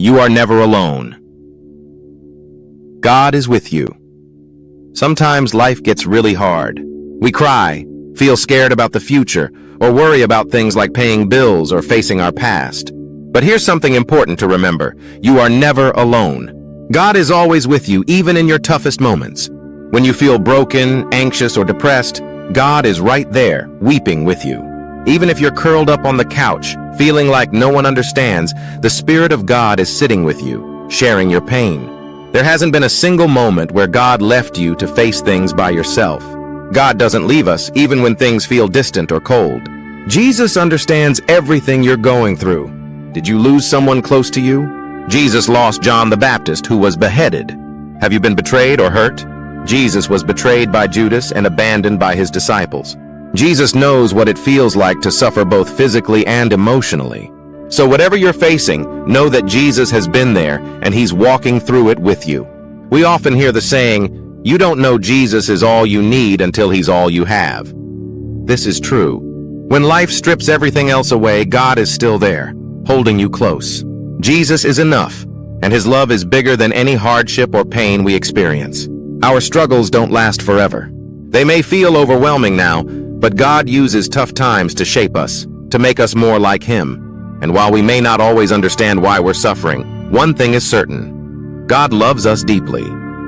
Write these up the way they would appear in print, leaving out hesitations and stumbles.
You are never alone. God is with you. Sometimes life gets really hard. We cry, feel scared about the future, or worry about things like paying bills or facing our past. But here's something important to remember. You are never alone. God is always with you, even in your toughest moments. When you feel broken, anxious, or depressed, God is right there, weeping with you. Even if you're curled up on the couch, feeling like no one understands, the Spirit of God is sitting with you, sharing your pain. There hasn't been a single moment where God left you to face things by yourself. God doesn't leave us, even when things feel distant or cold. Jesus understands everything you're going through. Did you lose someone close to you? Jesus lost John the Baptist, who was beheaded. Have you been betrayed or hurt? Jesus was betrayed by Judas and abandoned by his disciples. Jesus knows what it feels like to suffer both physically and emotionally. So whatever you're facing, know that Jesus has been there and he's walking through it with you. We often hear the saying, "You don't know Jesus is all you need until he's all you have." This is true. When life strips everything else away, God is still there, holding you close. Jesus is enough, and his love is bigger than any hardship or pain we experience. Our struggles don't last forever. They may feel overwhelming now, but God uses tough times to shape us, to make us more like him. And while we may not always understand why we're suffering, one thing is certain: God loves us deeply.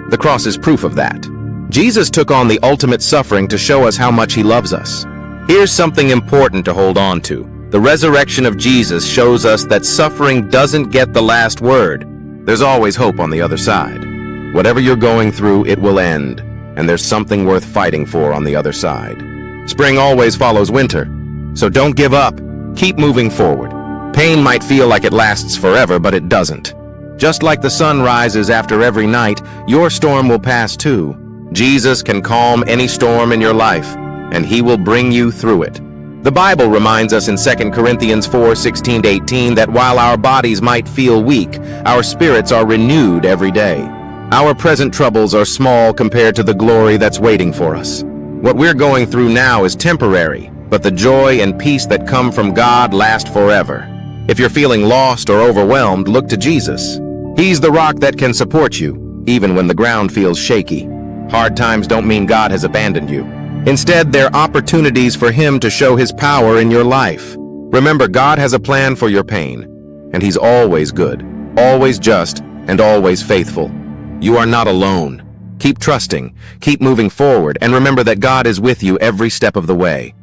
The cross is proof of that. Jesus took on the ultimate suffering to show us how much he loves us. Here's something important to hold on to. The resurrection of Jesus shows us that suffering doesn't get the last word. There's always hope on the other side. Whatever you're going through, it will end, and there's something worth fighting for on the other side. Spring always follows winter, so don't give up. Keep moving forward. Pain might feel like it lasts forever, but it doesn't. Just like the sun rises after every night, your storm will pass too. Jesus can calm any storm in your life, and he will bring you through it. The Bible reminds us in 2 Corinthians 4:16-18 that while our bodies might feel weak, our spirits are renewed every day. Our present troubles are small compared to the glory that's waiting for us. What we're going through now is temporary, but the joy and peace that come from God last forever. If you're feeling lost or overwhelmed, look to Jesus. He's the rock that can support you, even when the ground feels shaky. Hard times don't mean God has abandoned you. Instead, they're opportunities for him to show his power in your life. Remember, God has a plan for your pain, and he's always good, always just, and always faithful. You are not alone. Keep trusting, keep moving forward, and remember that God is with you every step of the way.